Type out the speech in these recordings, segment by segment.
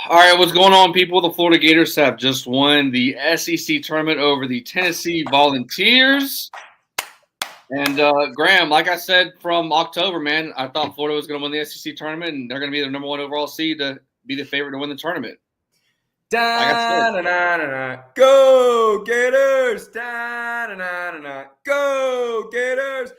All right, what's going on, people? The Florida Gators have just won the SEC tournament over the Tennessee Volunteers. And Graham, like I said from October, man, I thought Florida was going to win the SEC tournament, and they're going to be the number one overall seed to be the favorite to win the tournament. Like I said. Go Gators! Go Gators!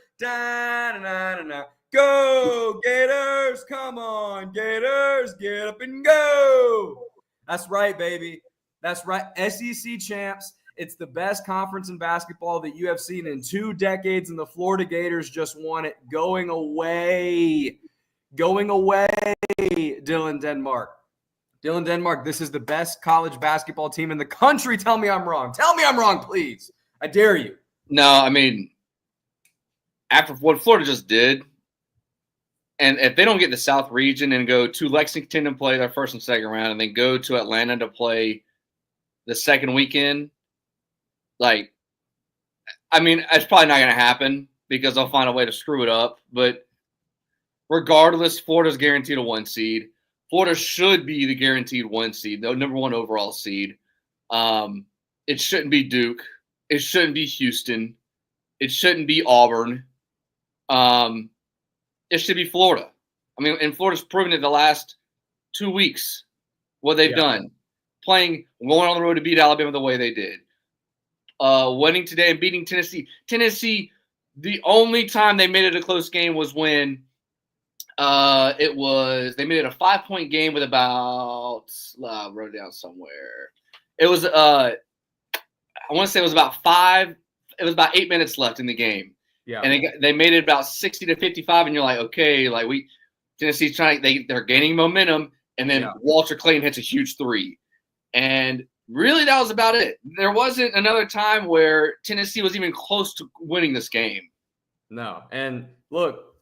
Go Gators! Come on, Gators! Get up and go! That's right, baby. That's right. SEC champs. It's the best conference in basketball that you have seen in 2 decades, and the Florida Gators just won it. Going away, Dylan Denmark. Dylan Denmark, this is the best college basketball team in the country. Tell me I'm wrong. Tell me I'm wrong, please. I dare you. No, I mean, after what Florida just did, and if they don't get the South region and go to Lexington and play their first and second round and then go to Atlanta to play the second weekend, like, I mean, it's probably not going to happen because they'll find a way to screw it up. But regardless, Florida's guaranteed a 1 seed. Florida should be the guaranteed 1 seed, the number 1 overall seed. It shouldn't be Duke. It shouldn't be Houston. It shouldn't be Auburn. It should be Florida. I mean, and Florida's proven it the last 2 weeks what they've done. Going on the road to beat Alabama the way they did. Winning today and beating Tennessee. Tennessee, the only time they made it a close game was when they made it a 5-point game with about I wrote it down somewhere. It was I want to say it was about 8 minutes left in the game. Yeah. And they made it about 60-55, and you're like, okay, like Tennessee's they're gaining momentum, and then Walter Clayton hits a huge 3. And really that was about it. There wasn't another time where Tennessee was even close to winning this game. No. And look,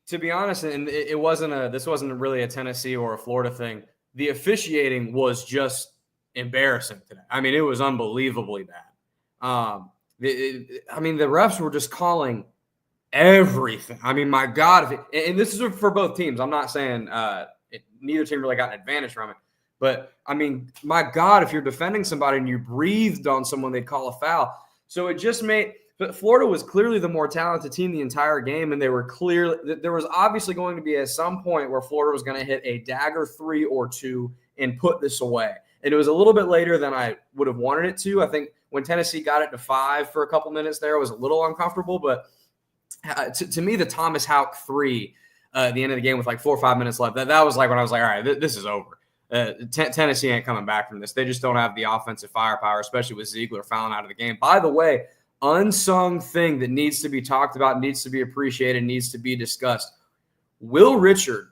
to be honest, and this wasn't really a Tennessee or a Florida thing. The officiating was just embarrassing today. I mean, it was unbelievably bad. The refs were just calling everything. I mean, my God, and this is for both teams. I'm not saying neither team really got an advantage from it. But, I mean, my God, if you're defending somebody and you breathed on someone, they'd call a foul. So it just made – but Florida was clearly the more talented team the entire game, and there was obviously going to be at some point where Florida was going to hit a dagger 3 or 2 and put this away. And it was a little bit later than I would have wanted it to. I think when Tennessee got it to 5 for a couple minutes there, it was a little uncomfortable. But to me, the Thomas Houck 3 at the end of the game with like 4 or 5 minutes left, that was like when I was like, all right, this is over. Tennessee ain't coming back from this. They just don't have the offensive firepower, especially with Ziegler fouling out of the game. By the way, unsung thing that needs to be talked about, needs to be appreciated, needs to be discussed. Will Richard,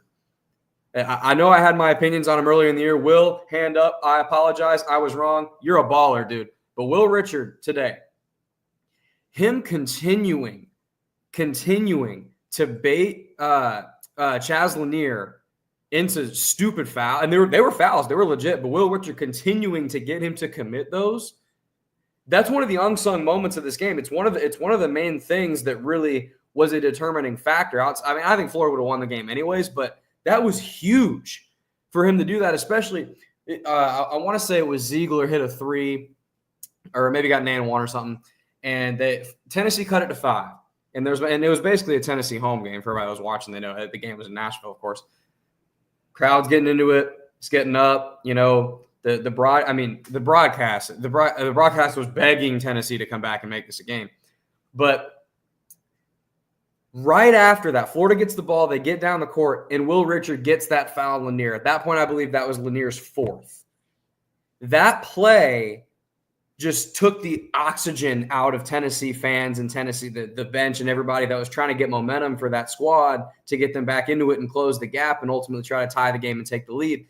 I know I had my opinions on him earlier in the year. Will, hand up. I apologize. I was wrong. You're a baller, dude. But Will Richard today, him continuing to bait Chaz Lanier into stupid foul, and they were fouls, they were legit, but Will Richard continuing to get him to commit those, that's one of the unsung moments of this game. It's one of the main things that really was a determining factor. I mean, I think Florida would have won the game anyways, but that was huge for him to do that, especially I want to say it was Ziegler hit a 3 or maybe got an and 1 or something, and Tennessee cut it to 5, and it was basically a Tennessee home game for everybody that was watching. They know the game was in Nashville, of course. Crowd's getting into it. It's getting up. You know, the broadcast was begging Tennessee to come back and make this a game. But right after that, Florida gets the ball. They get down the court, and Will Richard gets that foul on Lanier. At that point, I believe that was Lanier's 4th. That play just took the oxygen out of Tennessee fans and Tennessee, the bench and everybody that was trying to get momentum for that squad to get them back into it and close the gap and ultimately try to tie the game and take the lead.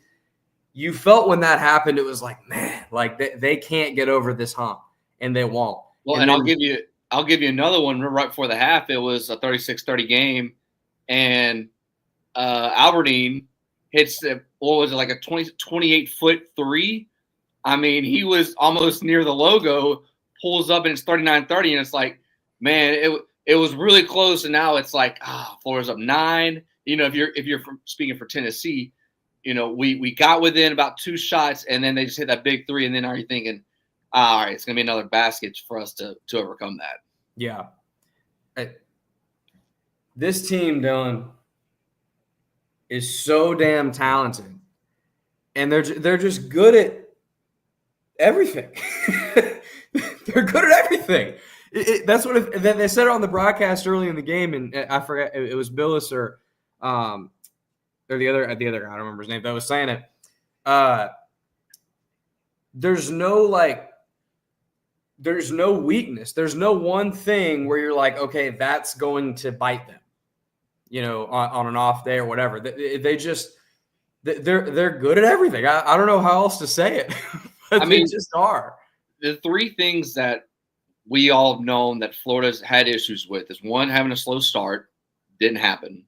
You felt when that happened, it was like, man, like they can't get over this hump, and they won't. Well, and I'll give you another one right before the half. It was a 36-30 game, and Albertine hits like a 28-foot 3. I mean, he was almost near the logo, pulls up, and it's 39-30, and it's like, man, it was really close, and now it's like, Florida's up 9. You know, if you're speaking for Tennessee, we got within about 2 shots, and then they just hit that big three, and then are you thinking, all right, it's going to be another basket for us to overcome that. Yeah. This team, Dylan, is so damn talented, and they're just good at everything. They're good at everything. That's what they said it on the broadcast early in the game, and I forget it was Billis or the other guy, I don't remember his name, that was saying it. There's no weakness. There's no one thing where you're like, okay, that's going to bite them, on an off day or whatever. They're good at everything. I don't know how else to say it. But they just are. The 3 things that we all have known that Florida's had issues with is 1, having a slow start. Didn't happen.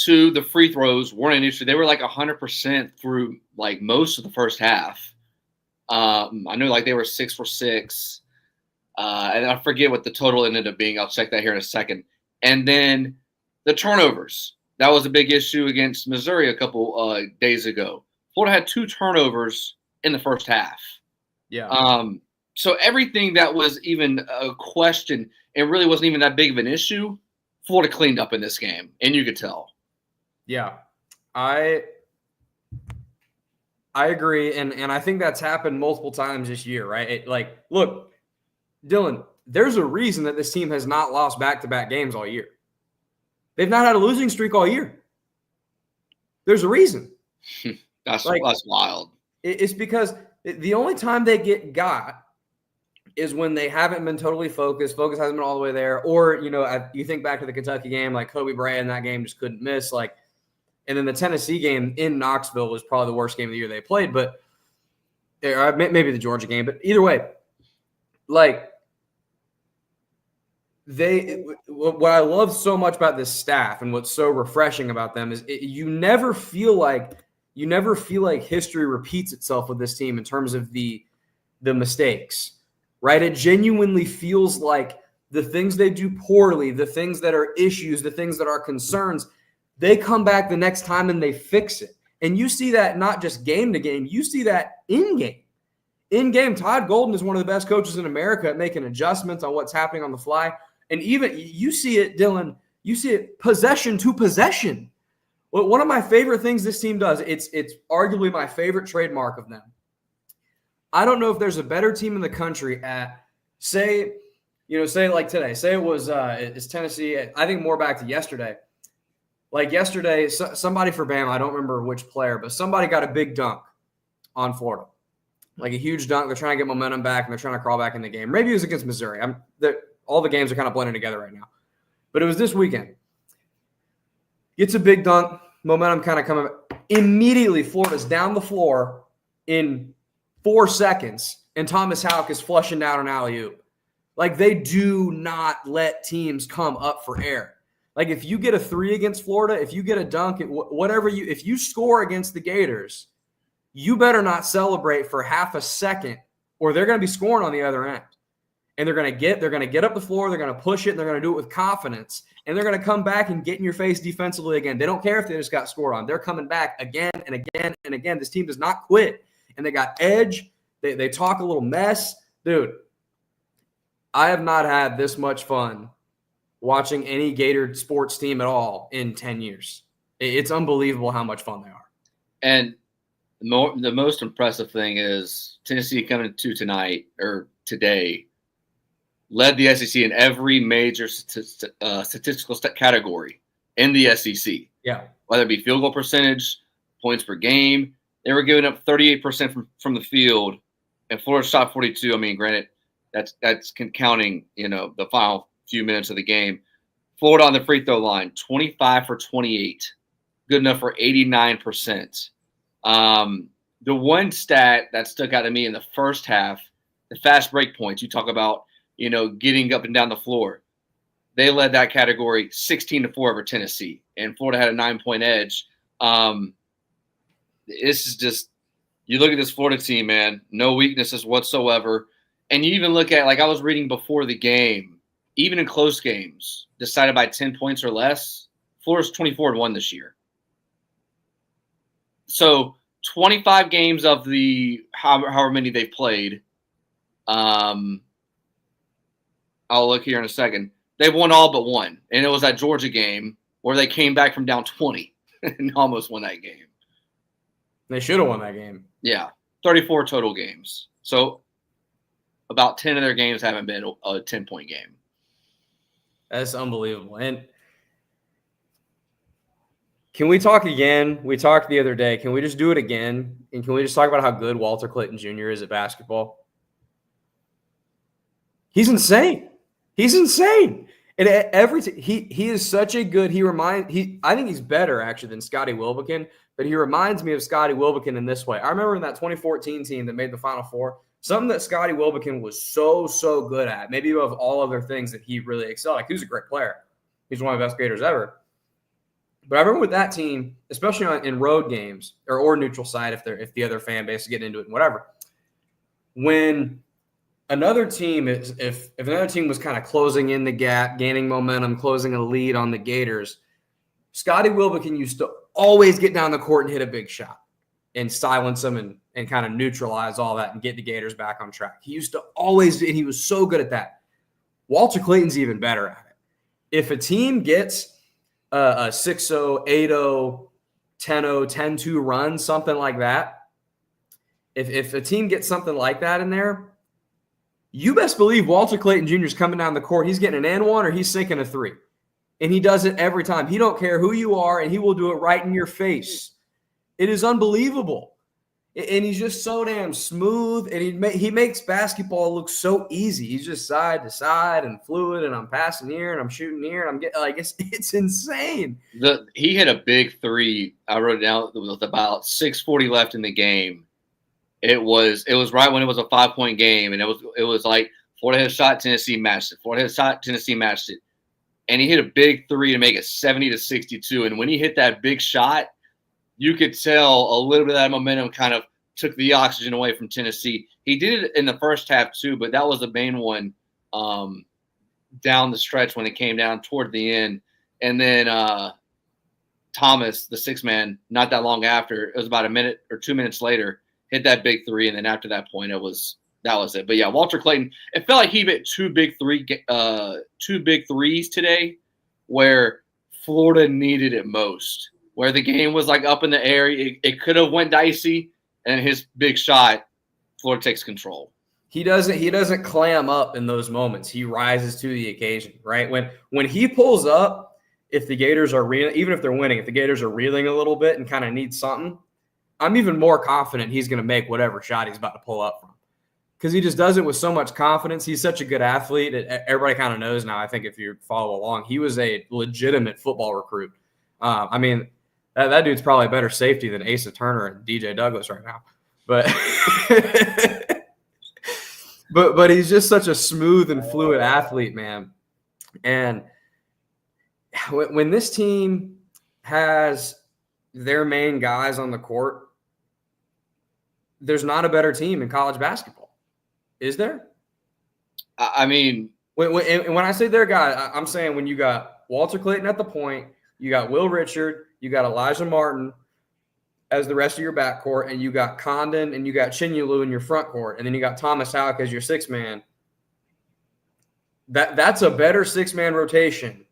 2, the free throws weren't an issue. They were like 100% through like most of the first half. I know like they were 6 for 6. And I forget what the total ended up being. I'll check that here in a second. And then the turnovers. That was a big issue against Missouri a couple days ago. Florida had 2 turnovers in the first half. Yeah. So everything that was even a question, it really wasn't even that big of an issue, Florida cleaned up in this game, and you could tell. Yeah. I agree, and I think that's happened multiple times this year, right? Look, Dylan, there's a reason that this team has not lost back-to-back games all year. They've not had a losing streak all year. There's a reason. That's wild. It's because the only time they get is when they haven't been totally focused. Focus hasn't been all the way there. Or, you think back to the Kentucky game, like Kobe Bryant in that game just couldn't miss. And then the Tennessee game in Knoxville was probably the worst game of the year they played. But maybe the Georgia game. But either way, what I love so much about this staff and what's so refreshing about them is you never feel like history repeats itself with this team in terms of the mistakes, right? It genuinely feels like the things they do poorly, the things that are issues, the things that are concerns, they come back the next time and they fix it. And you see that not just game to game, you see that in game. In game, Todd Golden is one of the best coaches in America at making adjustments on what's happening on the fly. And even you see it, Dylan, you see it possession to possession. Well, one of my favorite things this team does, it's arguably my favorite trademark of them. I don't know if there's a better team in the country at, say like today, say it was it's Tennessee. I think more back to yesterday. Like yesterday, somebody for Bama, I don't remember which player, but somebody got a big dunk on Florida. Like a huge dunk. They're trying to get momentum back, and they're trying to crawl back in the game. Maybe it was against Missouri. All the games are kind of blending together right now. But it was this weekend. Gets a big dunk, momentum kind of coming. Immediately, Florida's down the floor in 4 seconds, and Thomas Houck is flushing down an alley-oop. Like, they do not let teams come up for air. Like, if you get a 3 against Florida, if you get a dunk, if you score against the Gators, you better not celebrate for half a second, or they're going to be scoring on the other end. And they're going to get up the floor, they're going to push it, and they're going to do it with confidence. And they're going to come back and get in your face defensively again. They don't care if they just got scored on. They're coming back again and again and again. This team does not quit. And they got edge. They talk a little mess. Dude, I have not had this much fun watching any Gator sports team at all in 10 years. It's unbelievable how much fun they are. And the most impressive thing is Tennessee coming to today led the SEC in every major statistical category in the SEC. Yeah. Whether it be field goal percentage, points per game. They were giving up 38% from the field, and Florida shot 42. I mean, granted, that's counting, the final few minutes of the game. Florida on the free throw line, 25 for 28. Good enough for 89%. The one stat that stuck out to me in the first half, the fast break points, you talk about, getting up and down the floor. They led that category 16-4 over Tennessee, and Florida had a 9-point edge. This is just, you look at this Florida team, man, no weaknesses whatsoever. And you even look at, like I was reading before the game, even in close games, decided by 10 points or less, Florida's 24-1 this year. so 25 games of the however many they've played. I'll look here in a second. They've won all but one, and it was that Georgia game where they came back from down 20 and almost won that game. They should have won that game. Yeah, 34 total games. So about 10 of their games haven't been a 10-point game. That's unbelievable. And can we talk again? We talked the other day. Can we just do it again? And can we just talk about how good Walter Clayton Jr. is at basketball? He's insane. He's insane. And he is such a good. I think he's better actually than Scotty Wilbekin, but he reminds me of Scotty Wilbekin in this way. I remember in that 2014 team that made the Final Four, something that Scotty Wilbekin was so good at, maybe above all other things that he really excelled. Like, he was a great player. He's one of the best Gators ever. But I remember with that team, especially in road games or neutral side, if the other fan base is getting into it and whatever, when another team if another team was kind of closing in the gap, gaining momentum, closing a lead on the Gators, Scotty Wilbekin used to always get down the court and hit a big shot and silence them and kind of neutralize all that and get the Gators back on track. He used to always, and he was so good at that. Walter Clayton's even better at it. If a team gets a 6-0, 8-0, 10-0, 10-2 run, something like that, if a team gets something like that in there, you best believe Walter Clayton Jr. is coming down the court. He's getting an and one or he's sinking a three. And he does it every time. He don't care who you are, and he will do it right in your face. It is unbelievable. And he's just so damn smooth, and he makes basketball look so easy. He's just side to side and fluid, and I'm passing here, and I'm shooting here, and I'm getting like it's insane. He hit a big three. I wrote it down. It was about 6:40 left in the game. It was right when it was a 5-point game, and it was like Florida had a shot, Tennessee matched it. Florida had a shot, Tennessee matched it, and he hit a big three to make it 70-62. And when he hit that big shot, you could tell a little bit of that momentum kind of took the oxygen away from Tennessee. He did it in the first half too, but that was the main one down the stretch when it came down toward the end. And then Thomas, the sixth man, not that long after, it was about a minute or 2 minutes later, hit that big three. And then after that point, that was it. But yeah, Walter Clayton, it felt like he hit two big threes today where Florida needed it most, where the game was like up in the air. It could have went dicey, and his big shot, Florida takes control. He doesn't clam up in those moments. He rises to the occasion, right? When he pulls up, if the Gators are reeling, even if they're winning, if the Gators are reeling a little bit and kind of need something, I'm even more confident he's going to make whatever shot he's about to pull up from, because he just does it with so much confidence. He's such a good athlete. Everybody kind of knows now, I think, if you follow along, he was a legitimate football recruit. I mean, that dude's probably a better safety than Asa Turner and DJ Douglas right now. But but he's just such a smooth and fluid athlete, man. And when this team has their main guys on the court, there's not a better team in college basketball. Is there? I mean, when I say their guy, I'm saying when you got Walter Clayton at the point, you got Will Richard, you got Elijah Martin as the rest of your backcourt, and you got Condon and you got Chinyelu in your front court, and then you got Thomas Houck as your sixth man. That's a better six-man rotation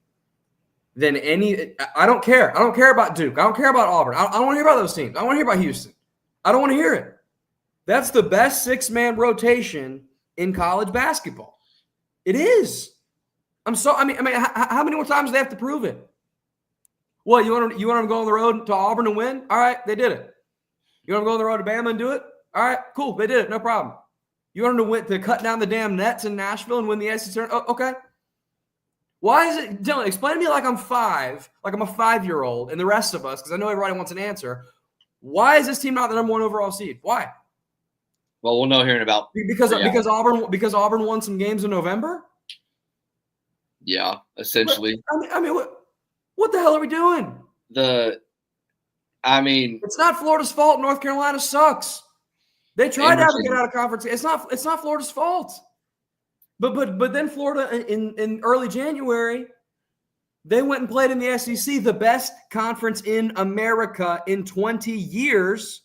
than any. I don't care. I don't care about Duke. I don't care about Auburn. I don't want to hear about those teams. I don't want to hear about Houston. I don't want to hear it. That's the best six-man rotation in college basketball. It is. I mean, how many more times do they have to prove it? What, you want them to go on the road to Auburn and win? All right, they did it. You want them to go on the road to Bama and do it? All right, cool, they did it, no problem. You want them to cut down the damn nets in Nashville and win the SEC tournament? Oh, okay. Why is it, Dylan, explain to me like I'm five, like I'm a 5-year-old, and the rest of us, because I know everybody wants an answer. Why is this team not the number 1 overall seed? Why? Well, we'll know here in about because Auburn won some games in November? Yeah, essentially. I mean, what the hell are we doing? It's not Florida's fault. North Carolina sucks. They tried to get out of conference. It's not Florida's fault. But then Florida in early January They went and played in the SEC, the best conference in America in 20 years,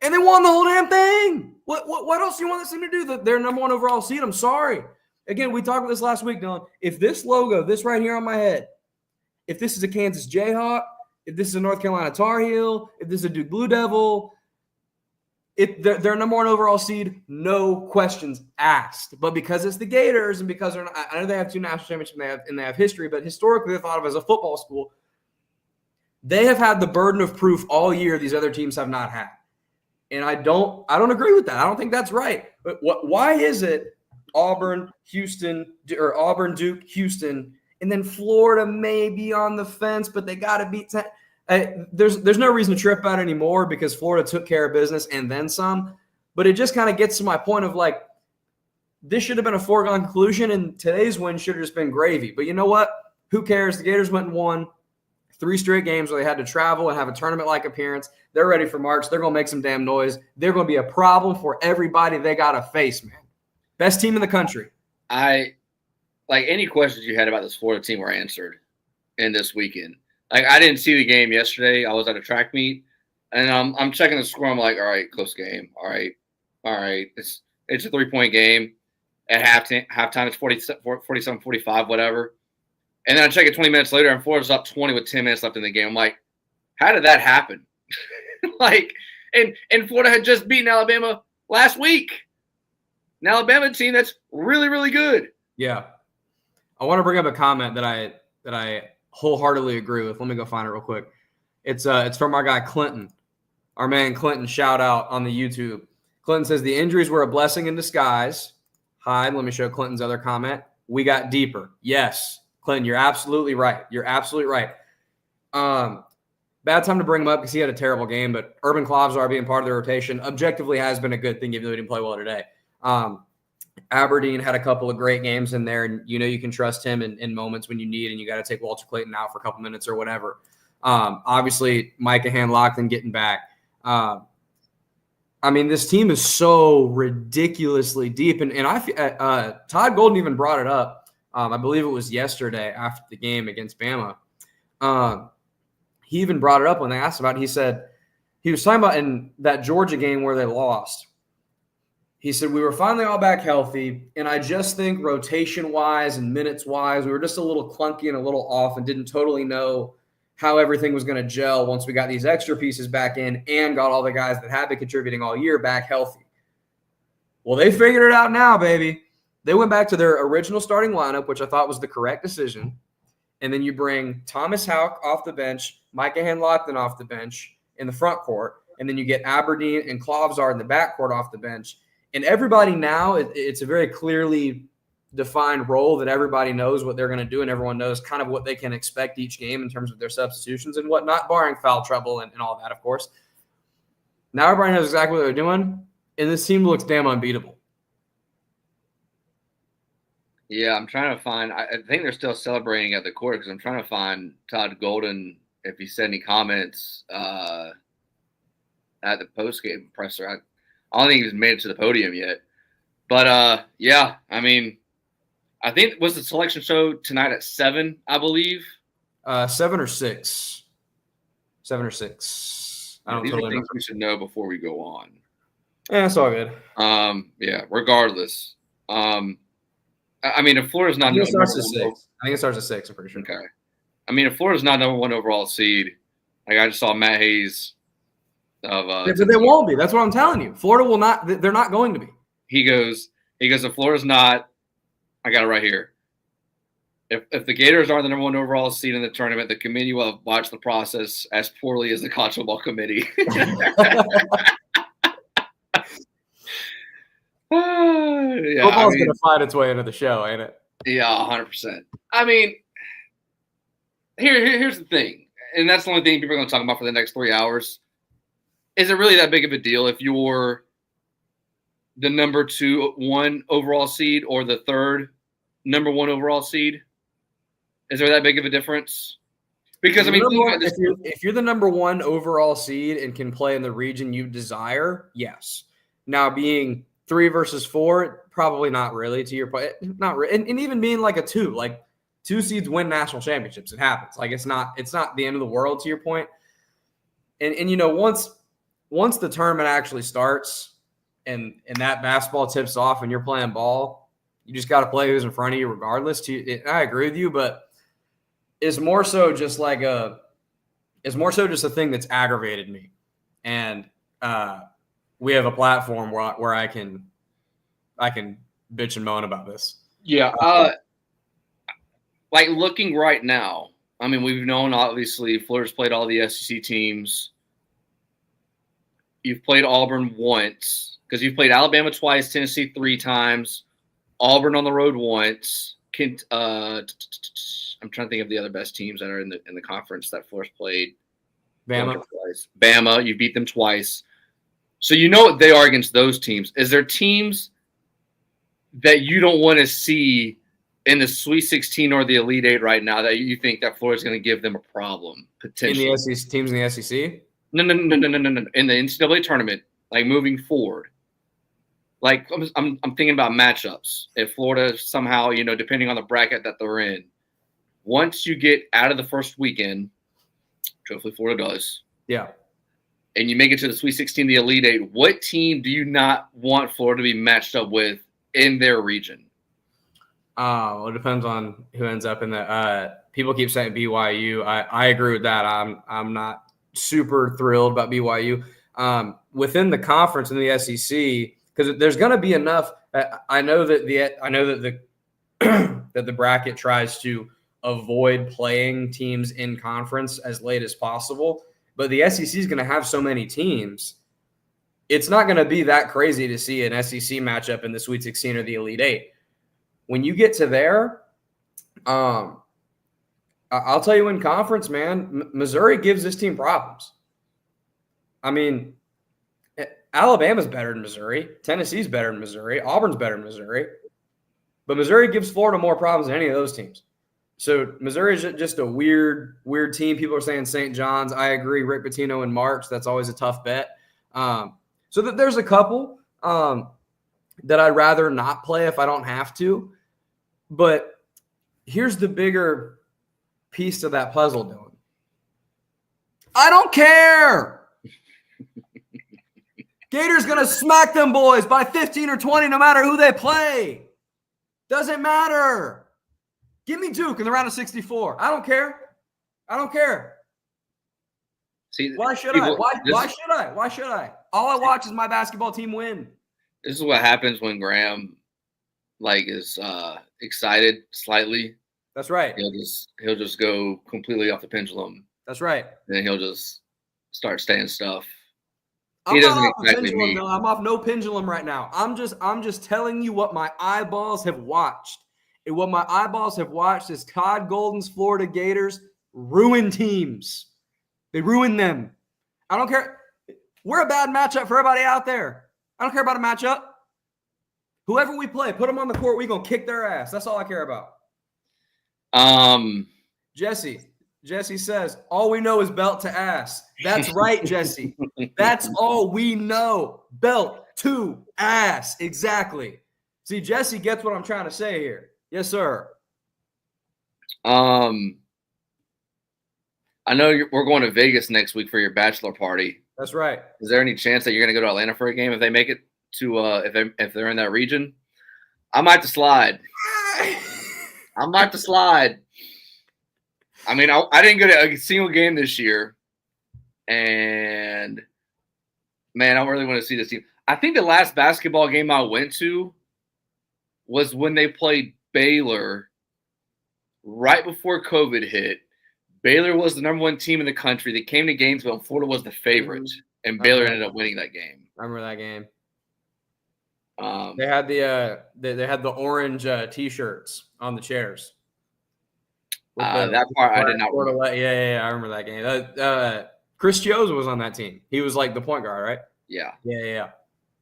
and they won the whole damn thing. What else do you want this team to do? They're number one overall seed. I'm sorry. Again, we talked about this last week, Dylan. If this logo, this right here on my head, if this is a Kansas Jayhawk, if this is a North Carolina Tar Heel, if this is a Duke Blue Devil, if they're number one overall seed, no questions asked. But because it's the Gators and because I know they have 2 national championships and they have history, but historically they're thought of as a football school. They have had the burden of proof all year these other teams have not had. And I don't agree with that. I don't think that's right. But why is it Auburn, Duke, Houston, and then Florida may be on the fence, but they got to beat 10. There's no reason to trip out anymore because Florida took care of business and then some. But it just kind of gets to my point of like, this should have been a foregone conclusion, and today's win should have just been gravy. But you know what? Who cares? The Gators went and won 3 straight games where they had to travel and have a tournament-like appearance. They're ready for March. They're going to make some damn noise. They're going to be a problem for everybody they got to face, man. Best team in the country. Like any questions you had about this Florida team were answered in this weekend. Like I didn't see the game yesterday. I was at a track meet, and I'm checking the score. I'm like, all right, close game. All right. It's a 3-point game. At halftime, it's 47-45, whatever. And then I check it 20 minutes later, and Florida's up 20 with 10 minutes left in the game. I'm like, how did that happen? And Florida had just beaten Alabama last week. An Alabama team that's really, really good. Yeah. I want to bring up a comment that I wholeheartedly agree with. Let me go find it real quick. It's from our guy Clinton. Our man Clinton, shout out on the YouTube. Clinton says the injuries were a blessing in disguise. Hi, let me show Clinton's other comment. We got deeper. Yes, Clinton, you're absolutely right. You're absolutely right. Bad time to bring him up because he had a terrible game, but Urban Klavzar being part of the rotation objectively has been a good thing, even though he didn't play well today. Aberdeen had a couple of great games in there, and you can trust him in moments when you need, and you got to take Walter Clayton out for a couple minutes or whatever. Obviously, Micah Hand-Lockton getting back. This team is so ridiculously deep, and Todd Golden even brought it up. I believe it was yesterday after the game against Bama. He even brought it up when they asked about it. He said he was talking about in that Georgia game where they lost. He said, we were finally all back healthy, and I just think rotation-wise and minutes-wise, we were just a little clunky and a little off and didn't totally know how everything was going to gel once we got these extra pieces back in and got all the guys that have been contributing all year back healthy. Well, they figured it out now, baby. They went back to their original starting lineup, which I thought was the correct decision, and then you bring Thomas Houck off the bench, Micah Hand-Lockton off the bench in the front court, and then you get Aberdeen and Klavzar in the backcourt off the bench. And everybody now, it's a very clearly defined role that everybody knows what they're going to do, and everyone knows kind of what they can expect each game in terms of their substitutions and whatnot, barring foul trouble and all that, of course. Now everybody knows exactly what they're doing, and this team looks damn unbeatable. Yeah, I'm trying to find – I think they're still celebrating at the court because I'm trying to find Todd Golden if he said any comments at the postgame presser. I don't think he's made it to the podium yet. But, I think was the selection show tonight at 7, I believe? 7 or 6. 7 or 6. I don't These totally are things remember. we should know before we go on. Yeah, it's all good. Regardless. If Florida's not – I think it starts at 6. I'm pretty sure. Okay. If Florida's not number 1 overall seed, like I just saw Matt Hayes – but they won't be. That's what I'm telling you. Florida will not. They're not going to be. He goes, if Florida's not, I got it right here. If the Gators are the number 1 overall seed in the tournament, the committee will have watched the process as poorly as the college football committee. Football's going to find its way into the show, ain't it? Yeah, 100%. Here's the thing, and that's the only thing people are going to talk about for the next 3 hours. Is it really that big of a deal if you're the number 1 overall seed or the 3rd number 1 overall seed? Is there that big of a difference? Because if you're the number 1 overall seed and can play in the region you desire, yes. Now being 3 versus 4, probably not really. To your point, not really. And even being like a 2, like 2 seeds win national championships. It happens. Like it's not the end of the world, to your point. And you know, once the tournament actually starts and that basketball tips off and you're playing ball, you just got to play who's in front of you regardless. I agree with you, but it's more so just a thing that's aggravated me. And we have a platform where I can bitch and moan about this. Yeah. Like looking right now, I mean, we've known obviously Florida's played all the SEC teams. You've played Auburn once because you've played Alabama twice, Tennessee 3 times, Auburn on the road once. I'm trying to think of the other best teams that are in the conference that Florida's played. Bama. Twice. Bama, you beat them twice. So you know what they are against those teams. Is there teams that you don't want to see in the Sweet 16 or the Elite 8 right now that you think that Florida's going to give them a problem potentially? In the SEC, teams in the SEC? No. In the NCAA tournament, like moving forward. Like I'm thinking about matchups. If Florida somehow, you know, depending on the bracket that they're in, once you get out of the first weekend, hopefully Florida does. Yeah. And you make it to the Sweet 16, the Elite 8, what team do you not want Florida to be matched up with in their region? Well, it depends on who ends up in the people keep saying BYU. I agree with that. I'm not super thrilled about BYU. Within the conference in the SEC, because there's going to be enough. I know that the that the bracket tries to avoid playing teams in conference as late as possible, but the SEC is going to have so many teams. It's not going to be that crazy to see an SEC matchup in the Sweet 16 or the Elite 8. When you get to there, I'll tell you in conference, man, Missouri gives this team problems. I mean, Alabama's better than Missouri. Tennessee's better than Missouri. Auburn's better than Missouri. But Missouri gives Florida more problems than any of those teams. So Missouri is just a weird team. People are saying St. John's. I agree. Rick Pitino and Marks. That's always a tough bet. So there's a couple that I'd rather not play if I don't have to. But here's the bigger piece to that puzzle, Dylan. I don't care. Gators going to smack them boys by 15 or 20 no matter who they play. Doesn't matter. Give me Duke in the round of 64. I don't care. See, why should I? Why should I? All I watch is my basketball team win. This is what happens when Graham is excited slightly. That's right. He'll just go completely off the pendulum. That's right. And then he'll just start saying stuff. I'm not off a pendulum, no. I'm off no pendulum right now. I'm just telling you what my eyeballs have watched. And what my eyeballs have watched is Todd Golden's Florida Gators ruin teams. They ruin them. I don't care. We're a bad matchup for everybody out there. I don't care about a matchup. Whoever we play, put them on the court. We're going to kick their ass. That's all I care about. Jesse says, all we know is belt to ass. That's right, Jesse. That's all we know. Belt to ass. Exactly. See, Jesse gets what I'm trying to say here. Yes, sir. I know we're going to Vegas next week for your bachelor party. That's right. Is there any chance that you're going to go to Atlanta for a game if they make it to if they're in that region? I might have to slide. I mean, I didn't go to a single game this year, and man, I really want to see this team. I think the last basketball game I went to was when they played Baylor right before COVID hit. Baylor was the #1 team in the country. They came to Gainesville, and Florida was the favorite, and Baylor ended up winning that game. I remember that game. They had the orange T-shirts on the chairs. That part I did not remember. Yeah, I remember that game. Chris Chiozza was on that team. He was like the point guard, right? Yeah.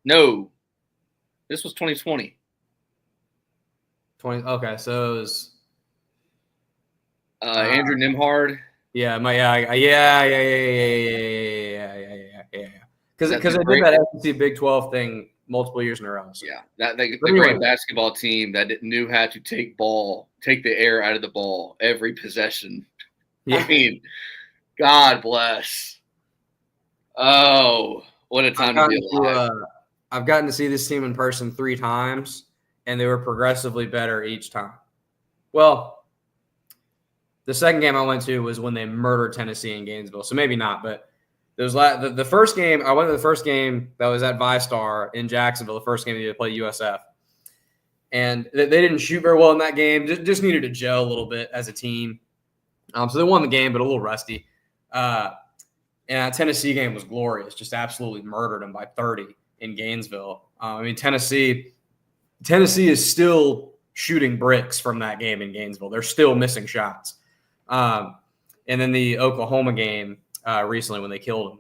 No, this was 2020. Okay, so it was Andrew Nimhard. Yeah. Because I did that SEC Big 12 thing multiple years in a row. So. Yeah, the anyway. great basketball team that knew how to take the air out of the ball every possession. Yeah. I mean, God bless. Oh, what a time to be alive. I've gotten to see this team in person 3 times, and they were progressively better each time. Well, the second game I went to was when they murdered Tennessee in Gainesville, so maybe not, but the first game, I went to the first game that was at ViStar in Jacksonville, the first game they play USF. And they didn't shoot very well in that game, just needed to gel a little bit as a team. So they won the game, but a little rusty. And that Tennessee game was glorious, just absolutely murdered them by 30 in Gainesville. I mean, Tennessee is still shooting bricks from that game in Gainesville. They're still missing shots. And then the Oklahoma game recently when they killed them.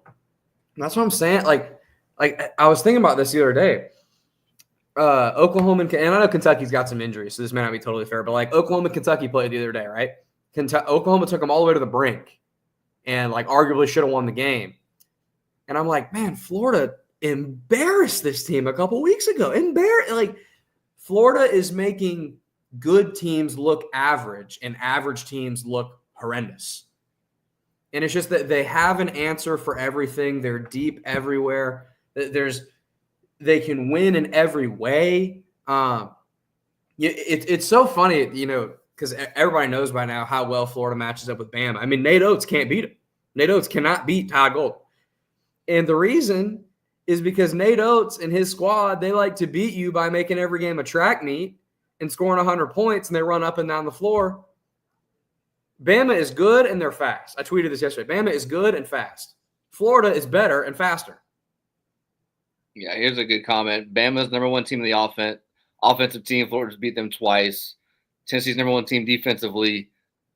And that's what I'm saying. Like I was thinking about this the other day. Oklahoma and I know Kentucky's got some injuries, so this may not be totally fair, but like Oklahoma and Kentucky played the other day, right? Oklahoma took them all the way to the brink and like arguably should have won the game. And I'm like, man, Florida embarrassed this team a couple weeks ago. Like Florida is making good teams look average and average teams look horrendous. And it's just that they have an answer for everything. They're deep everywhere. They can win in every way. It's so funny, because everybody knows by now how well Florida matches up with Bama. I mean, Nate Oates can't beat him. Nate Oates cannot beat Todd Golden. And the reason is because Nate Oates and his squad, they like to beat you by making every game a track meet and scoring 100 points, and they run up and down the floor. Bama is good, and they're fast. I tweeted this yesterday. Bama is good and fast. Florida is better and faster. Yeah, here's a good comment. Bama's number 1 team in the offensive team. Florida's beat them twice. Tennessee's number 1 team defensively.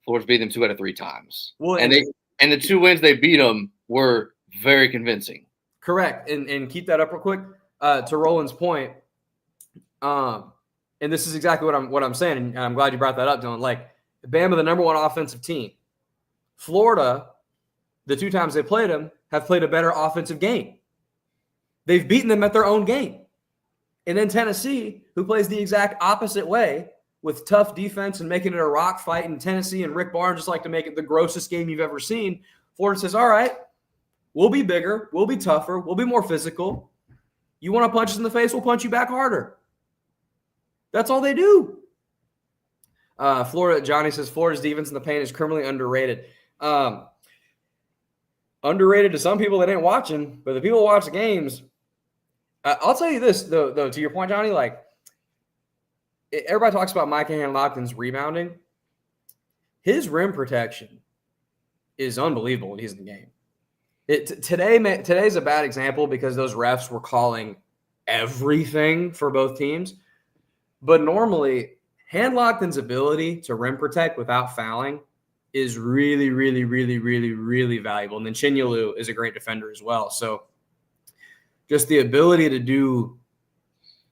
Florida's beat them 2 out of 3 times. Well, and the 2 wins they beat them were very convincing. Correct. And keep that up real quick. To Roland's point, and this is exactly what I'm saying, and I'm glad you brought that up, Dylan. Like, Bama, the number 1 offensive team. Florida, the 2 times they played them, have played a better offensive game. They've beaten them at their own game. And then Tennessee, who plays the exact opposite way with tough defense and making it a rock fight, and Tennessee and Rick Barnes just like to make it the grossest game you've ever seen. Florida says, all right, we'll be bigger, we'll be tougher, we'll be more physical. You want to punch us in the face, we'll punch you back harder. That's all they do. Johnny says, Florida's defense in the paint is criminally underrated. Underrated to some people that ain't watching, but the people who watch the games, I'll tell you this, though, to your point, Johnny, like, everybody talks about Micah Hanlogton's rebounding. His rim protection is unbelievable when he's in the game. Today's a bad example because those refs were calling everything for both teams. But normally, Hanlogton's ability to rim protect without fouling is really, really, really, really, really valuable. And then Chinyelu is a great defender as well. So just the ability to do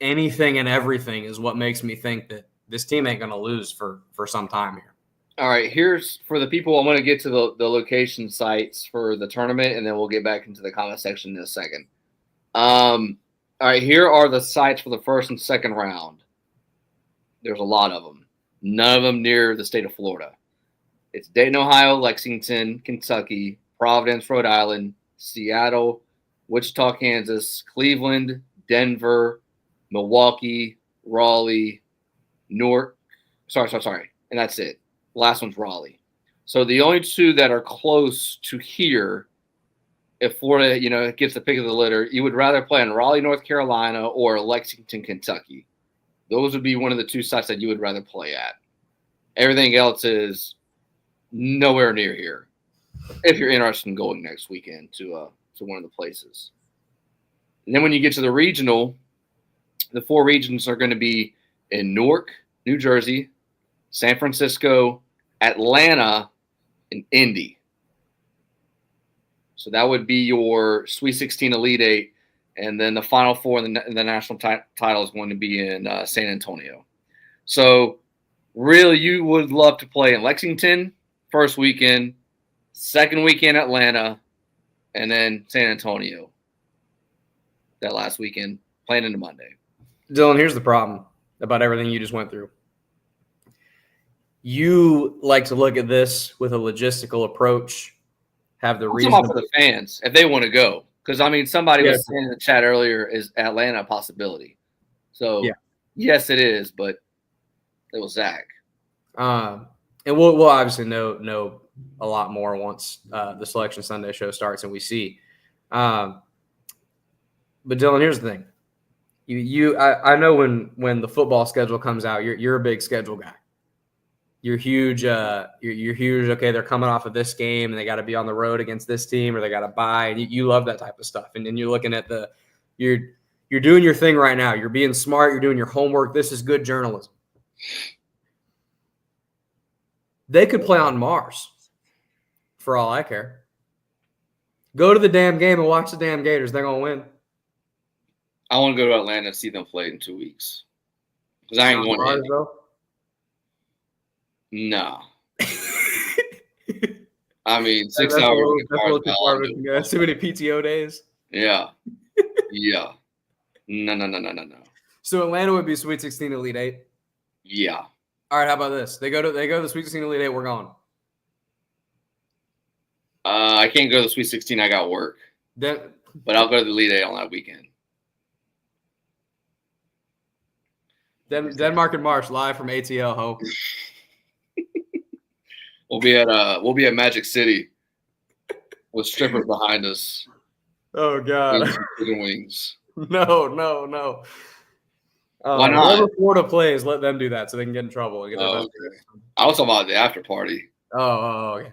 anything and everything is what makes me think that this team ain't going to lose for some time here. All right, here's for the people. I want to get to the location sites for the tournament, and then we'll get back into the comment section in a second. All right, here are the sites for the first and second round. There's a lot of them. None of them near the state of Florida. It's Dayton, Ohio, Lexington, Kentucky, Providence, Rhode Island, Seattle, Wichita, Kansas, Cleveland, Denver, Milwaukee, Raleigh, Newark. Sorry. And that's it. The last one's Raleigh. So the only 2 that are close to here, if Florida, gets the pick of the litter, you would rather play in Raleigh, North Carolina, or Lexington, Kentucky. Those would be one of the 2 sites that you would rather play at. Everything else is nowhere near here. If you're interested in going next weekend to one of the places. And then when you get to the regional, the 4 regions are going to be in Newark, New Jersey, San Francisco, Atlanta, and Indy. So that would be your Sweet 16 Elite 8. And then the Final 4 in the national title is going to be in San Antonio. So really, you would love to play in Lexington first weekend, second weekend Atlanta, and then San Antonio that last weekend. playing into Monday. Dylan, here's the problem about everything you just went through. You like to look at this with a logistical approach, have the reason for the fans if they want to go. Because, I mean, somebody was saying in the chat earlier, is Atlanta a possibility? So, yes, it is, but it was Zach. And we'll obviously know a lot more once the Selection Sunday show starts and we see. But Dylan, here's the thing. I know when the football schedule comes out, you're a big schedule guy. You're huge. You're huge. Okay, they're coming off of this game and they got to be on the road against this team or they got to bye. And you love that type of stuff. And then you're looking at you're doing your thing right now. You're being smart. You're doing your homework. This is good journalism. They could play on Mars, for all I care. Go to the damn game and watch the damn Gators. They're gonna win. I want to go to Atlanta and see them play in 2 weeks. Because I ain't going to. No. I mean, 6 hours. That's too many PTO days. Yeah. Yeah. No. So Atlanta would be Sweet 16 Elite 8? Yeah. All right, how about this? They go to the Sweet 16 Elite 8, we're going. I can't go to the Sweet 16. I got work. But I'll go to the Elite 8 on that weekend. Denmark and Marsh live from ATL, ho. We'll be at Magic City with strippers behind us. Oh God. Chicken wings. No. Why not? Whenever Florida plays, let them do that so they can get in trouble. Okay. I was talking about the after party. Okay.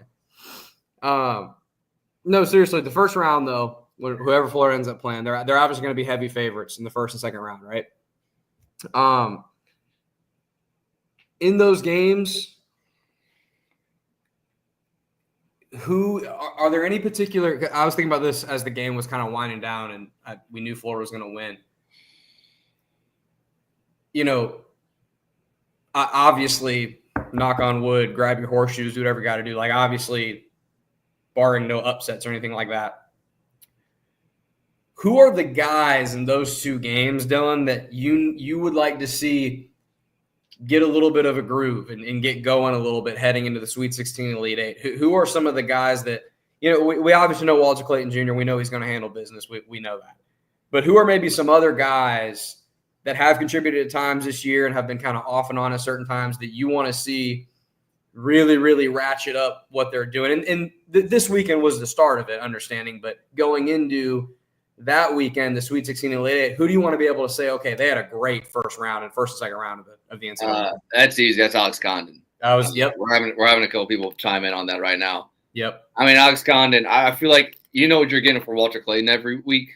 No, seriously, the first round though, whoever Florida ends up playing, they're obviously going to be heavy favorites in the first and second round, right? In those games, who are there any particular? I was thinking about this as the game was kind of winding down, and we knew Florida was going to win. You know, obviously, knock on wood, grab your horseshoes, do whatever you got to do. Like, obviously, barring no upsets or anything like that. Who are the guys in those two games, Dylan, that you would like to see get a little bit of a groove and get going a little bit heading into the Sweet 16 Elite 8? Who are some of the guys that, you know, we obviously know Walter Clayton Jr. We know he's going to handle business. We know that. But who are maybe some other guys that have contributed at times this year and have been kind of off and on at certain times that you want to see really, really ratchet up what they're doing? And this weekend was the start of it, understanding. But going into that weekend, the Sweet 16 Elite 8, who do you want to be able to say, okay, they had a great first round and first and second round of the NCAA? That's easy. That's Alex Condon. Yep. We're having a couple people chime in on that right now. Yep. I mean, Alex Condon, I feel like you know what you're getting for Walter Clayton every week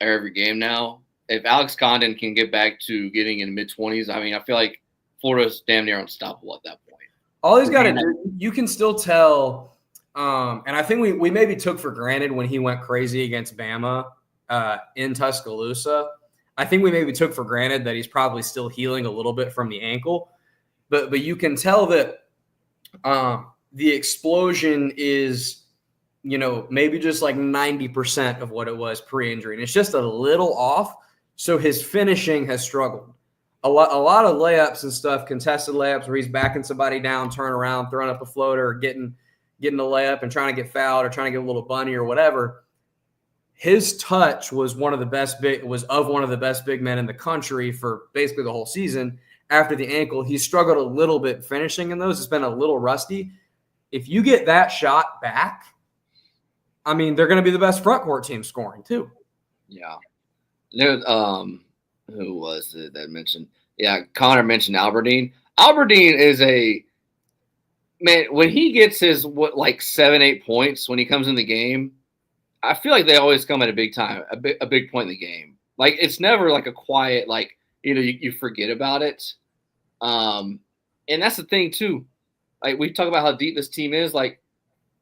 or every game now. If Alex Condon can get back to getting in the mid-20s, I mean, I feel like Florida's damn near unstoppable at that point. All he's got to do, you can still tell. And I think we maybe took for granted when he went crazy against Bama in Tuscaloosa. I think we maybe took for granted that he's probably still healing a little bit from the ankle. But you can tell that the explosion is, you know, maybe just like 90% of what it was pre-injury. And it's just a little off. So his finishing has struggled. A lot of layups and stuff, contested layups where he's backing somebody down, turn around, throwing up a floater, or getting the layup and trying to get fouled or trying to get a little bunny or whatever. His touch was one of the best big men in the country for basically the whole season. After the ankle, he struggled a little bit finishing in those. It's been a little rusty. If you get that shot back, I mean, they're going to be the best front court team scoring too. Yeah. Who was it that mentioned? Yeah, Connor mentioned Aberdeen. Aberdeen is a man, when he gets his 7-8 points when he comes in the game, I feel like they always come at a big time, a big point in the game. Like, it's never like a quiet, like, you know, you forget about it. And that's the thing too. Like, we talk about how deep this team is. Like,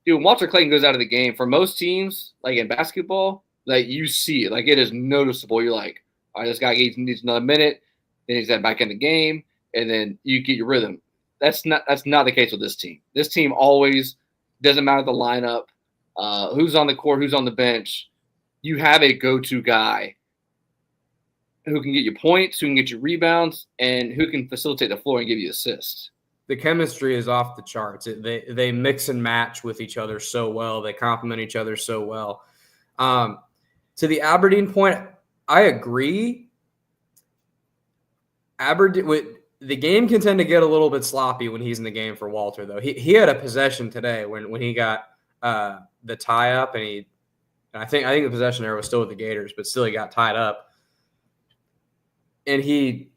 dude, when Walter Clayton goes out of the game, for most teams, like in basketball, like, you see it. Like, it is noticeable. You're like, all right, this guy needs another minute. Then he's back in the game, and then you get your rhythm. That's not the case with this team. This team always doesn't matter the lineup, who's on the court, who's on the bench. You have a go-to guy who can get you points, who can get you rebounds, and who can facilitate the floor and give you assists. The chemistry is off the charts. They mix and match with each other so well. They complement each other so well. To the Aberdeen point, I agree. Aberdeen, the game can tend to get a little bit sloppy when he's in the game for Walter, though. He had a possession today when he got the tie up, and I think the possession there was still with the Gators, but still he got tied up. And he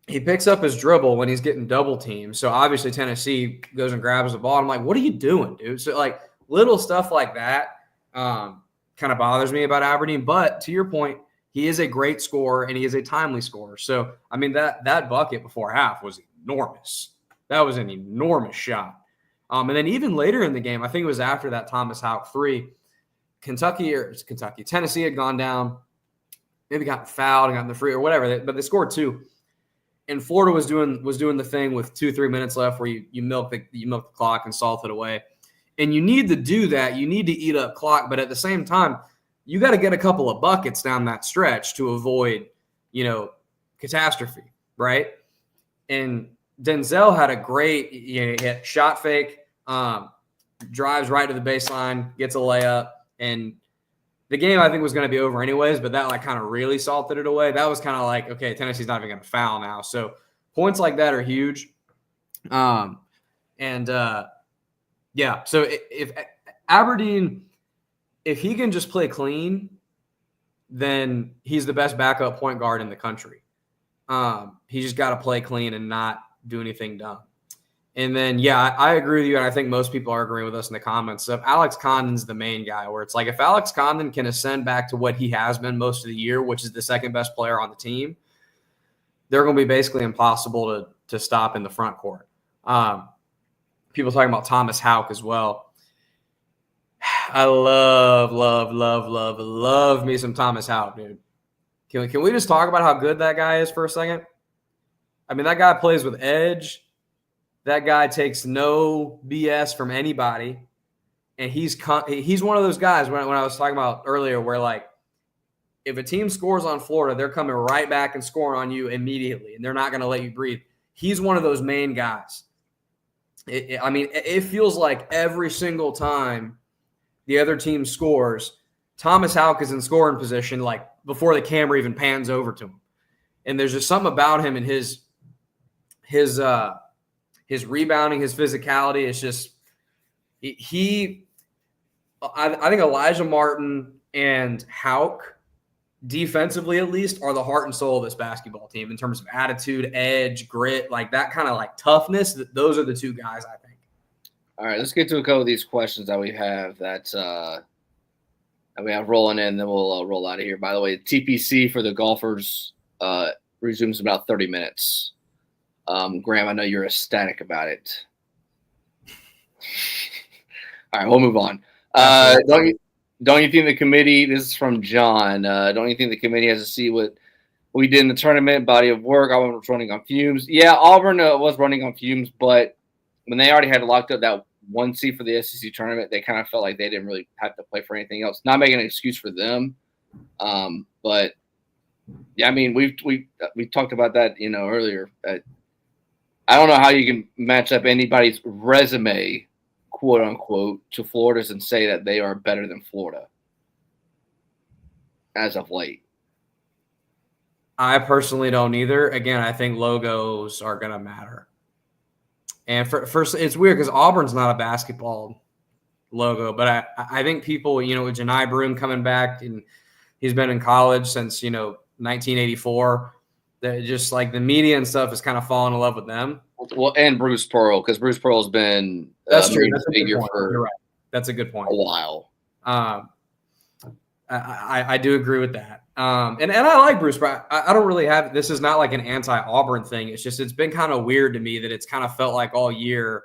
picks up his dribble when he's getting double teamed. So obviously Tennessee goes and grabs the ball. I'm like, what are you doing, dude? So like little stuff like that kind of bothers me about Aberdeen. But to your point, he is a great scorer and he is a timely scorer. So I mean that bucket before half was enormous. That was an enormous shot. And then even later in the game, I think it was after that Thomas Houck 3, Tennessee had gone down, maybe got fouled and got in the free or whatever, but they scored 2. And Florida was doing the thing with 2-3 minutes left where you milk the clock and salt it away. And you need to do that. You need to eat up clock, but at the same time, you got to get a couple of buckets down that stretch to avoid, catastrophe, right? And Denzel had a great hit shot fake, drives right to the baseline, gets a layup, and the game I think was going to be over anyways, but that kind of really salted it away. That was kind of like, okay, Tennessee's not even going to foul now. So points like that are huge. So if Aberdeen, if he can just play clean, then he's the best backup point guard in the country. He just got to play clean and not do anything dumb. And then, I agree with you, and I think most people are agreeing with us in the comments. So if Alex Condon's the main guy, where it's like if Alex Condon can ascend back to what he has been most of the year, which is the second best player on the team, they're going to be basically impossible to stop in the front court. People talking about Thomas Houck as well. I love me some Thomas Houck, dude. Can we just talk about how good that guy is for a second? I mean, that guy plays with edge. That guy takes no BS from anybody, and he's one of those guys when I was talking about earlier where, like, if a team scores on Florida, they're coming right back and scoring on you immediately, and they're not going to let you breathe. He's one of those main guys. It feels like every single time the other team scores, Thomas Houck is in scoring position, like, before the camera even pans over to him. And there's just something about him and his rebounding, his physicality. It's just I think Elijah Martin and Houck, defensively at least, are the heart and soul of this basketball team in terms of attitude, edge, grit, like that kind of like toughness. Those are the two guys, I think. All right, let's get to a couple of these questions that we have that we have rolling in, then we'll roll out of here. By the way, TPC for the golfers resumes in about 30 minutes. Graham, I know you're ecstatic about it. All right, we'll move on. Don't you think the committee, this is from John, don't you think the committee has to see what we did in the tournament, body of work? Auburn was running on fumes. Yeah, Auburn was running on fumes, but when they already had locked up that 1 seed for the SEC tournament, they kind of felt like they didn't really have to play for anything else. Not making an excuse for them, but yeah, I mean, we talked about that, earlier. I don't know how you can match up anybody's resume, quote unquote, to Florida's and say that they are better than Florida as of late. I personally don't either. Again, I think logos are going to matter. And first, it's weird because Auburn's not a basketball logo, but I think people, with Janai Broom coming back, and he's been in college since, 1984. That just like the media and stuff is kind of falling in love with them. Well, and Bruce Pearl, because Bruce Pearl's been that's true. That's a figure for You're right. That's a good point. A while. I do agree with that. And I like Bruce, but I don't really have. This is not like an anti-Auburn thing. It's just it's been kind of weird to me that it's kind of felt like all year,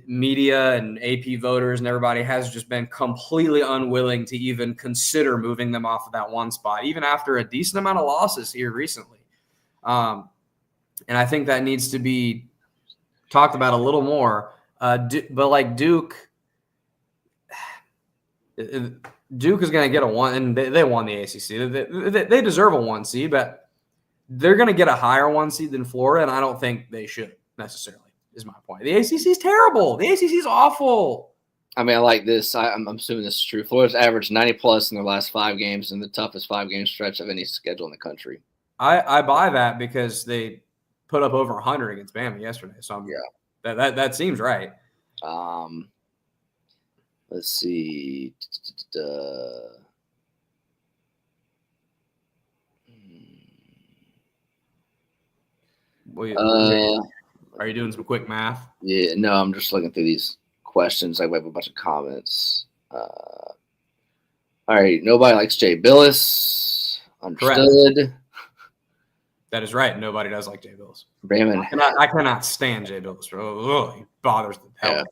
media and AP voters and everybody has just been completely unwilling to even consider moving them off of that one spot, even after a decent amount of losses here recently. And I think that needs to be talked about a little more. But like Duke Duke is going to get a 1, and they won the ACC. They deserve a 1 seed, but they're going to get a higher 1 seed than Florida, and I don't think they should necessarily, is my point. The ACC is terrible. The ACC is awful. I mean, I like this. I'm assuming this is true. Florida's averaged 90-plus in their last 5 games in the toughest 5-game stretch of any schedule in the country. I buy that because they put up over 100 against Bama yesterday. So that seems right. Let's see. Are you doing some quick math? Yeah, no, I'm just looking through these questions. I have a bunch of comments. All right, nobody likes Jay Billis. Understood. Correct. That is right. Nobody does like Jay Billis. Brandon. I cannot stand Jay Billis. He bothers the hell out of me.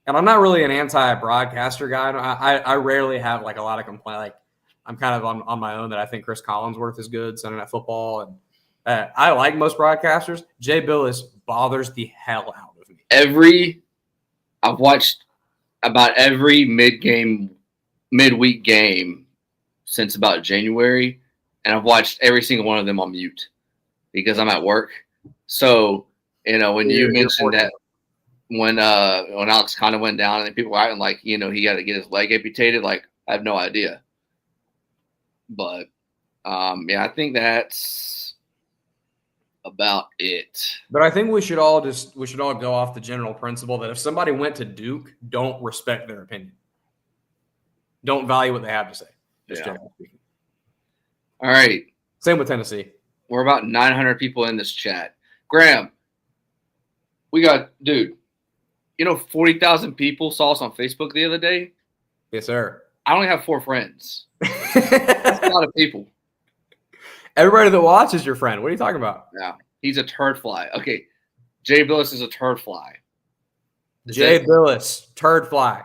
And I'm not really an anti-broadcaster guy. I rarely have like a lot of complaint. Like I'm kind of on my own that I think Chris Collinsworth is good, Sunday Night Football, and I like most broadcasters. Jay Billis bothers the hell out of me. I've watched about every midweek game since about January, and I've watched every single one of them on mute because I'm at work. So when you mentioned that. When Alex kind of went down and people were acting like, he got to get his leg amputated, like I have no idea. But I think that's about it. But I think we should all go off the general principle that if somebody went to Duke, don't respect their opinion. Don't value what they have to say. Just generally speaking. All right. Same with Tennessee. We're about 900 people in this chat. Graham, we got, dude. 40,000 people saw us on Facebook the other day. Yes, sir. I only have 4 friends. That's a lot of people. Everybody that watches your friend. What are you talking about? Yeah, he's a turd fly. Okay, Jay Billis is a turd fly. Billis, turd fly.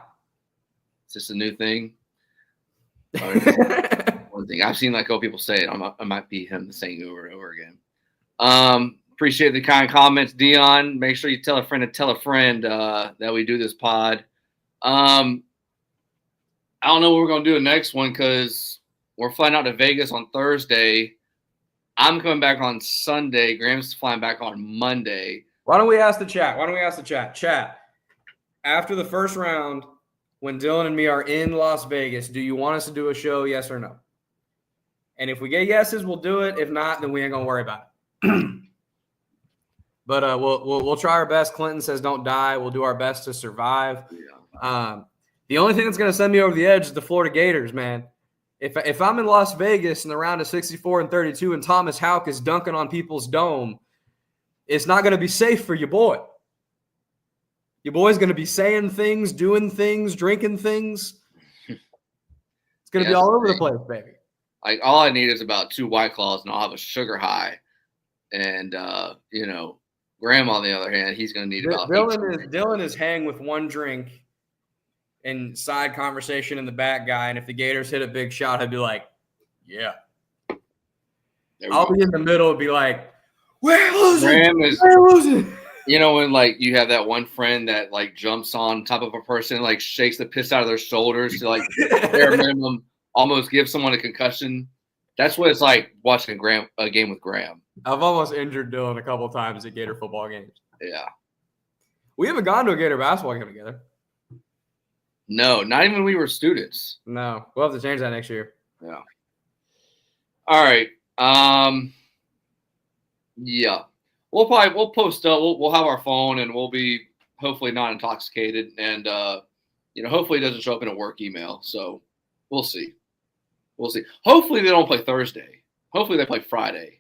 Is this a new thing? One thing I've seen like people say it. I might be him saying over and over again. Appreciate the kind comments, Dion. Make sure you tell a friend that we do this pod. I don't know what we're going to do the next one because we're flying out to Vegas on Thursday. I'm coming back on Sunday. Graham's flying back on Monday. Why don't we ask the chat? Chat, after the first round, when Dylan and me are in Las Vegas, do you want us to do a show, yes or no? And if we get yeses, we'll do it. If not, then we ain't going to worry about it. But we'll try our best. Clinton says don't die. We'll do our best to survive. Yeah. The only thing that's going to send me over the edge is the Florida Gators, man. If I'm in Las Vegas in the round of 64 and 32 and Thomas Houck is dunking on people's dome, it's not going to be safe for your boy. Your boy's going to be saying things, doing things, drinking things. It's going to be all over the place, baby. Like all I need is about 2 White Claws and I'll have a sugar high. And, Graham, on the other hand, he's going to need about Dylan is hanging with 1 drink and side conversation in the back guy. And if the Gators hit a big shot, he'll be like, yeah. I'll be in the middle and be like, we're losing. When you have that one friend that jumps on top of a person, shakes the piss out of their shoulders to bare minimum almost give someone a concussion. That's what it's like watching a game with Graham. I've almost injured Dylan a couple of times at Gator football games. Yeah. We haven't gone to a Gator basketball game together. No, not even when we were students. No. We'll have to change that next year. Yeah. All right. Yeah. We'll post up. We'll have our phone and we'll be hopefully not intoxicated and hopefully it doesn't show up in a work email. So we'll see. Hopefully they don't play Thursday. Hopefully they play Friday.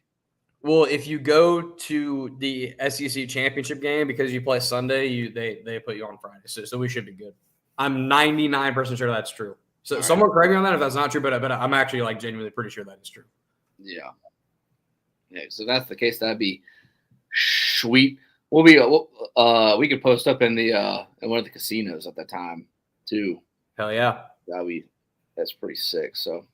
Well, if you go to the SEC championship game because you play Sunday, they put you on Friday. So we should be good. I'm 99% sure that's true. So all someone correct me on that if that's not true, but I'm actually genuinely pretty sure that is true. Yeah. Yeah. So if that's the case, that'd be sweet. We could post up in one of the casinos at that time too. Hell yeah. That's pretty sick. So.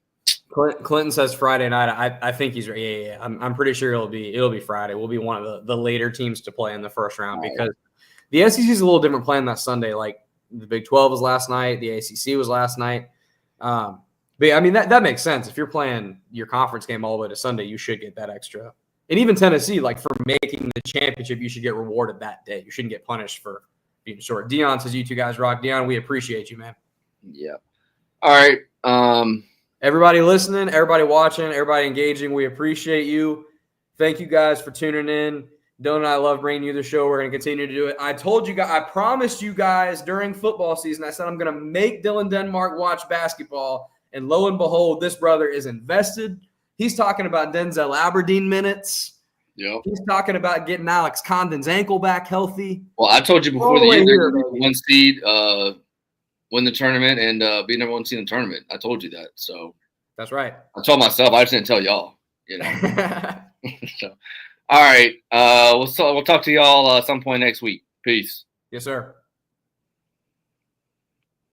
Clinton says Friday night. I think he's right. Yeah. I'm pretty sure it'll be Friday. We'll be one of the later teams to play in the first round because the SEC is a little different playing that Sunday. Like the Big 12 was last night, the ACC was last night. But yeah, I mean, that makes sense. If you're playing your conference game all the way to Sunday, you should get that extra. And even Tennessee, like for making the championship, you should get rewarded that day. You shouldn't get punished for being short. Dion says, you two guys rock. Dion, we appreciate you, man. Yeah. All right. Everybody listening, everybody watching, everybody engaging, we appreciate you. Thank you guys for tuning in. Dylan and I love bringing you the show. We're going to continue to do it. I told you guys, I promised you guys during football season, I said I'm going to make Dylan Denmark watch basketball. And lo and behold, this brother is invested. He's talking about Denzel Aberdeen minutes. Yep. He's talking about getting Alex Condon's ankle back healthy. Well, I told you before the year, one seed, win the tournament, and be number one seed in the tournament. I told you that. So that's right. I told myself. I just didn't tell y'all. You know. So, all right. We'll talk to y'all some point next week. Peace. Yes, sir.